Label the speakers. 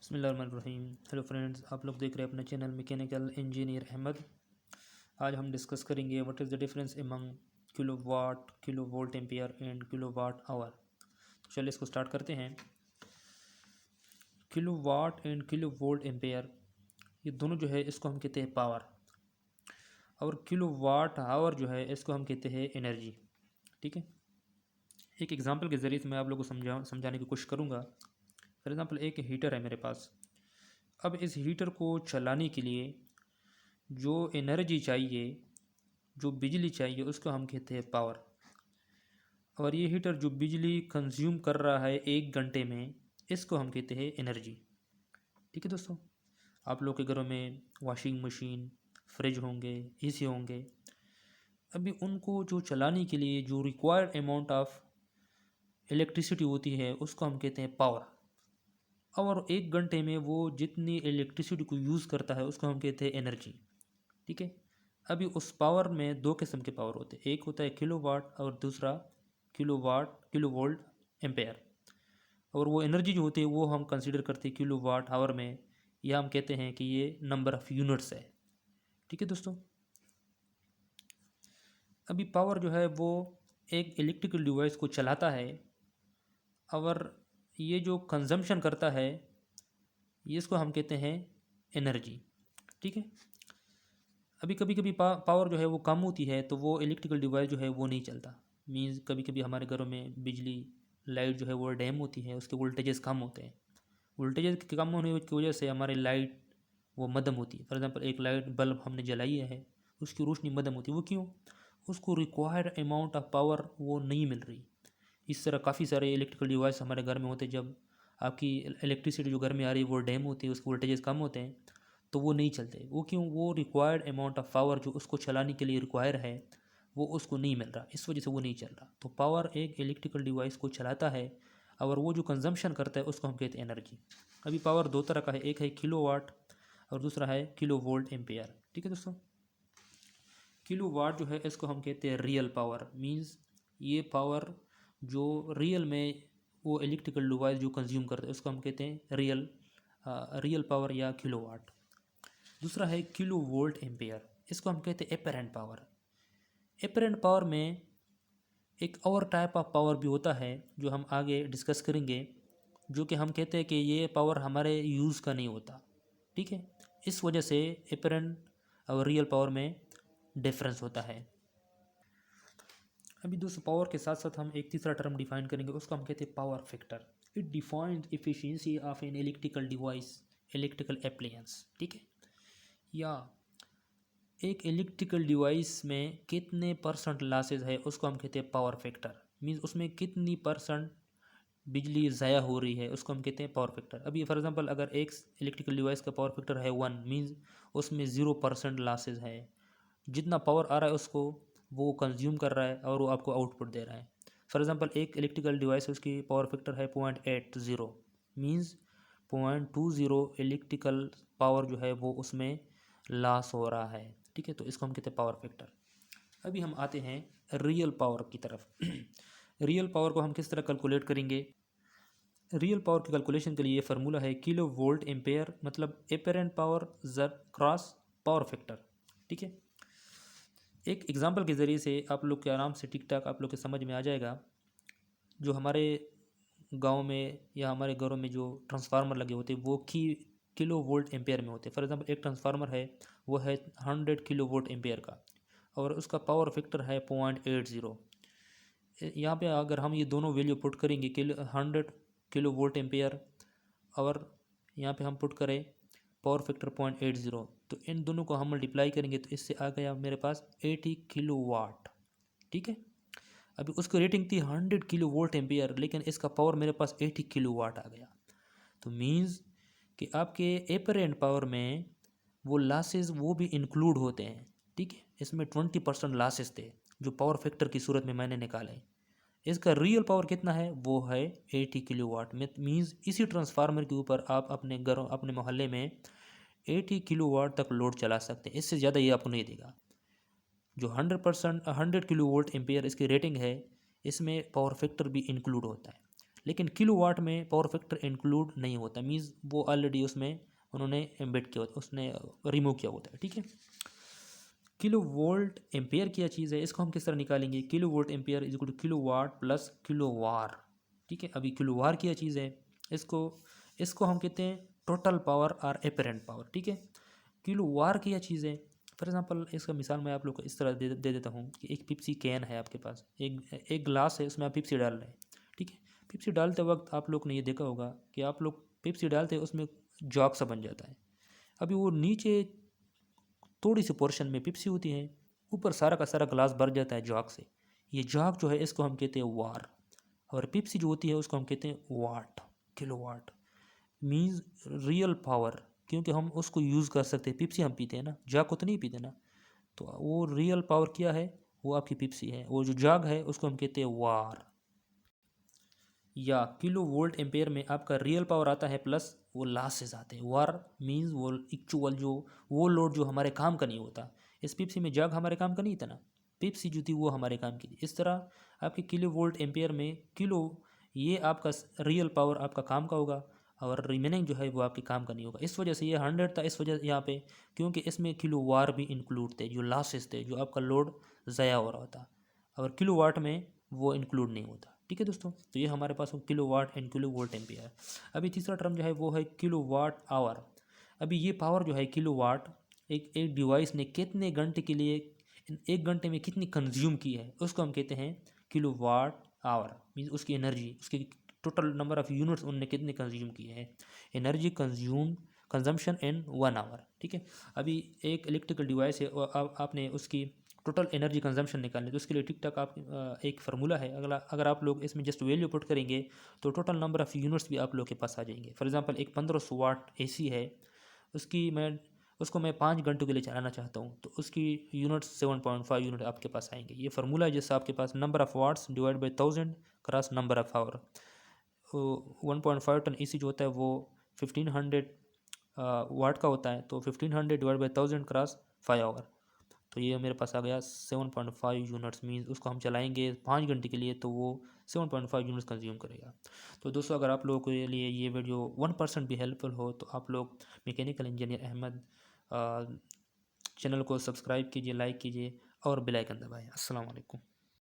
Speaker 1: बिस्मिल्लाहिर्रहमानिर्रहीम। Hello friends, आप लोग देख रहे हैं अपना चैनल मैकेनिकल इंजीनियर अहमद। आज हम डिस्कस करेंगे what is the difference among kilowatt, kilo volt ampere and kilowatt hour. तो चलिए इसको स्टार्ट करते हैं। Kilo watt and kilo volt ampere, ये दोनों जो है इसको हम कहते हैं पावर, और किलो वाट आवर जो है इसको हम कहते हैं एनर्जी। ठीक है, एक एग्जांपल के ज़रिए से मैं आप लोगों को समझाने की कोशिश करूँगा। फॉर एग्ज़ाम्पल, एक हीटर है मेरे पास। अब इस हीटर को चलाने के लिए जो एनर्जी चाहिए, जो बिजली चाहिए, उसको हम कहते हैं पावर। और ये हीटर जो बिजली कंज्यूम कर रहा है 1 घंटे में, इसको हम कहते हैं एनर्जी। ठीक है दोस्तों, आप लोग के घरों में वॉशिंग मशीन, फ्रिज होंगे, एसी होंगे। अभी उनको जो चलाने के लिए जो रिक्वायर्ड अमाउंट ऑफ इलेक्ट्रिसिटी होती है, उसको हम कहते हैं पावर। और 1 घंटे में वो जितनी इलेक्ट्रिसिटी को यूज़ करता है, उसको हम कहते हैं एनर्जी। ठीक है, अभी उस पावर में दो किस्म के पावर होते हैं, एक होता है किलो वाट और दूसरा kilowatt, kilo volt ampere. और वो एनर्जी जो होती है वो हम कंसीडर करते हैं किलो वाट आवर में, या हम कहते हैं कि ये नंबर ऑफ़ यूनिट्स है। ठीक है दोस्तों, अभी पावर जो है वो एक इलेक्ट्रिकल डिवाइस को चलाता है, और ये जो कंजम्पशन करता है, ये इसको हम कहते हैं एनर्जी। ठीक है, अभी कभी कभी पावर जो है वो कम होती है, तो वो इलेक्ट्रिकल डिवाइस जो है वो नहीं चलता। मीन्स कभी कभी हमारे घरों में बिजली लाइट जो है वो डैम होती है, उसके वोल्टेजेस कम होते हैं। वोल्टेजेस के कम होने की वजह से हमारी लाइट वो मध्यम होती है। फॉर एग्जांपल, एक लाइट बल्ब हमने जलाई है, उसकी रोशनी मध्यम होती है। वो क्यों? उसको रिक्वायर्ड अमाउंट ऑफ पावर वो नहीं मिल रही। इस तरह काफ़ी सारे इलेक्ट्रिकल डिवाइस हमारे घर में होते हैं। जब आपकी इलेक्ट्रिसिटी जो घर में आ रही है वो डैम होती है, उसके वोल्टेजेस कम होते हैं, तो वो नहीं चलते। वो क्यों? वो रिक्वायर्ड अमाउंट ऑफ पावर जो उसको चलाने के लिए रिक्वायर है, वो उसको नहीं मिल रहा, इस वजह से वो नहीं चल रहा। तो पावर एक इलेक्ट्रिकल डिवाइस को चलाता है, और वो जो कंजम्पशन करता है उसको हम कहते हैं एनर्जी। अभी पावर दो तरह का है, एक है किलो वाट और दूसरा है किलो वोल्ट एम्पेयर। ठीक है दोस्तों, किलो वाट जो है इसको हम कहते हैं रियल पावर। मीन्स ये पावर जो रियल में वो इलेक्ट्रिकल डिवाइस जो कंज्यूम करते हैं, उसको हम कहते हैं रियल पावर या किलो वाट। दूसरा है किलो वोल्ट एम्पेयर, इसको हम कहते हैं एपरेंट पावर। एपरेंट पावर में एक और टाइप ऑफ पावर भी होता है जो हम आगे डिस्कस करेंगे, जो कि हम कहते हैं कि ये पावर हमारे यूज़ का नहीं होता। ठीक है, इस वजह से एपरेंट और रियल पावर में डिफरेंस होता है। अभी दोस्तों, पावर के साथ साथ हम एक तीसरा टर्म डिफाइन करेंगे, उसको हम कहते हैं power factor. It defines efficiency of an electrical device, electrical appliance. ठीक है, या एक इलेक्ट्रिकल डिवाइस में कितने परसेंट लॉसेज है, उसको हम कहते हैं पावर फैक्टर। मीन्स उसमें कितनी परसेंट बिजली ज़ाया हो रही है, उसको हम कहते हैं पावर फैक्टर। अभी फॉर एग्जांपल, अगर एक इलेक्ट्रिकल डिवाइस का पावर फैक्टर है 1, मीन्स उसमें 0% लॉसेज है। जितना पावर आ रहा है उसको वो कंज्यूम कर रहा है और वो आपको आउटपुट दे रहा है। फॉर एग्जांपल, एक इलेक्ट्रिकल डिवाइस है, उसकी पावर फैक्टर है 0.80, मीन्स 0.20 इलेक्ट्रिकल पावर जो है वो उसमें लॉस हो रहा है। ठीक है, तो इसको हम कहते हैं पावर फैक्टर। अभी हम आते हैं रियल पावर की तरफ। रियल पावर को हम किस तरह कैलकुलेट करेंगे? रियल पावर की कैलकुलेशन के लिए फार्मूला है किलो वोल्ट एम्पेयर, मतलब एपरेंट पावर जर क्रॉस पावर फैक्टर। ठीक है, एक एग्जांपल के ज़रिए से आप लोग के आराम से टिक टाक आप लोग के समझ में आ जाएगा। जो हमारे गांव में या हमारे घरों में जो ट्रांसफार्मर लगे होते हैं, वो किलो वोल्ट एम्पेयर में होते हैं। फॉर एग्जांपल, एक ट्रांसफार्मर है, वो है 100 किलो वोल्ट एम्पेयर का, और उसका पावर फैक्टर है 0.80। यहाँ पे अगर हम ये दोनों वैल्यू पुट करेंगे, 100 किलो वोल्ट एम्पेयर, और यहाँ पे हम पुट करें पावर फैक्टर 0.80, तो इन दोनों को हम मल्टीप्लाई करेंगे तो इससे आ गया मेरे पास 80 किलो वाट। ठीक है, अभी उसकी रेटिंग थी 100 किलो वोल्ट एम्पियर, लेकिन इसका पावर मेरे पास 80 किलो वाट आ गया। तो मीन्स कि आपके एपरेंट पावर में वो लॉसेस वो भी इंक्लूड होते हैं। ठीक है, इसमें 20% लॉसेस थे जो पावर फैक्टर की सूरत में मैंने निकाले। इसका रियल पावर कितना है? वो है 80 किलो वाट। मीन्स इसी ट्रांसफार्मर के ऊपर आप अपने घरों, अपने मोहल्ले में 80 किलो वाट तक लोड चला सकते हैं। इससे ज़्यादा ये आपको नहीं देगा। जो 100 किलो वोल्ट एम्पेयर इसकी रेटिंग है, इसमें पावर फैक्टर भी इंक्लूड होता है। लेकिन किलोवाट में पावर फैक्टर इंक्लूड नहीं होता, मीन्स वो ऑलरेडी उसमें उन्होंने एम्बेड किया होता, उसने रिमूव किया होता है, ठीक है। किलो वोल्ट एम्पेयर क्या चीज़ है, इसको हम किस तरह निकालेंगे, kilo volt ampere is equal to kilo watt plus kilo var, ठीक है। अभी किलो वार क्या चीज़ है, इसको इसको हम कहते हैं टोटल पावर और एपरेंट पावर, ठीक है। किलो वार क्या चीज़ है, फॉर एग्जांपल इसका मिसाल मैं आप लोग को इस तरह दे देता हूँ कि एक पिप्सी कैन है आपके पास, एक ग्लास है, उसमें आप पिप्सी डाल रहे हैं, ठीक है। पिप्सी डालते वक्त आप लोग ने ये देखा होगा कि आप लोग पिप्सी डालते हैं उसमें जॉग सा बन जाता है। अभी वो नीचे थोड़ी सी पोर्शन में पिप्सी होती है, ऊपर सारा का सारा ग्लास भर जाता है जॉग से। ये जॉग जो है इसको हम कहते हैं वार, और पिप्सी जो होती है उसको हम कहते हैं watt, kilo watt. Means real power, क्योंकि हम उसको यूज़ कर सकते हैं, पिप्सी हम पीते हैं ना, जॉग को तो नहीं पीते ना, तो वो रियल पावर क्या है, वो आपकी पिप्सी है, वो जो जॉग है उसको हम कहते हैं वार। या किलो वोल्ट एम्पेयर में आपका रियल पावर आता है प्लस वो लॉसेस आते हैं। वार मींस वो एक्चुअल जो वो लोड जो हमारे काम का नहीं होता। इस पिप्सी में जग हमारे काम का नहीं था ना, पिप्सी जो थी वो हमारे काम की थी। इस तरह आपके किलो वोल्ट एम्पेयर में किलो ये आपका रियल पावर आपका काम का होगा, और रिमेनिंग जो है वो आपके काम का नहीं होगा। इस वजह से ये 100 था, इस वजह यहाँ पे क्योंकि इसमें किलो वार भी इंक्लूड थे, जो लॉसेस थे, जो आपका लोड ज़ाया हो रहा था, और किलो वाट में वो इंक्लूड नहीं होता, ठीक है दोस्तों। तो ये हमारे पास kilo watt and kilo volt ampere. अभी तीसरा टर्म जो है वो है किलो वाट आवर। अभी ये पावर जो है किलो वाट, एक एक डिवाइस ने कितने घंटे के लिए, एक घंटे में कितनी कंज्यूम की है, उसको हम कहते हैं किलो वाट आवर। मीन्स उसकी एनर्जी, उसकी टोटल नंबर ऑफ यूनिट्स उनने कितने कंज्यूम किए हैं, एनर्जी कंजम्पशन इन 1 आवर, ठीक है। अभी एक इलेक्ट्रिकल डिवाइस है और आपने उसकी टोटल एनर्जी कंजम्पशन निकालने, तो उसके लिए ठीक ठाक आप एक फार्मूला है, अगर आप लोग इसमें जस्ट वैल्यू पुट करेंगे तो टोटल नंबर ऑफ़ यूनिट्स भी आप लोग के पास आ जाएंगे। फॉर एग्जांपल एक 1500 वाट एसी है, उसको मैं 5 घंटों के लिए चलाना चाहता हूँ, तो उसकी यूनिट्स 7.5 यूनिट आपके पास आएंगे। ये फार्मूला है जैसे आपके पास number of watts divide by 1000 cross number of hour. 1.5 ton AC जो होता है वो 1500 वाट का होता है, तो 1500 डिवाइड बाई 1000 क्रॉस 5 आवर, तो ये मेरे पास आ गया 7.5 यूनिट्स। मीन्स उसको हम चलाएंगे 5 घंटे के लिए, तो वो 7.5 यूनिट्स कंज्यूम करेगा। तो दोस्तों अगर आप लोगों के लिए ये वीडियो 1% भी हेल्पफुल हो, तो आप लोग मैकेनिकल इंजीनियर अहमद चैनल को सब्सक्राइब कीजिए, लाइक कीजिए और बेल आइकन दबाएं। अस्सलाम वालेकुम।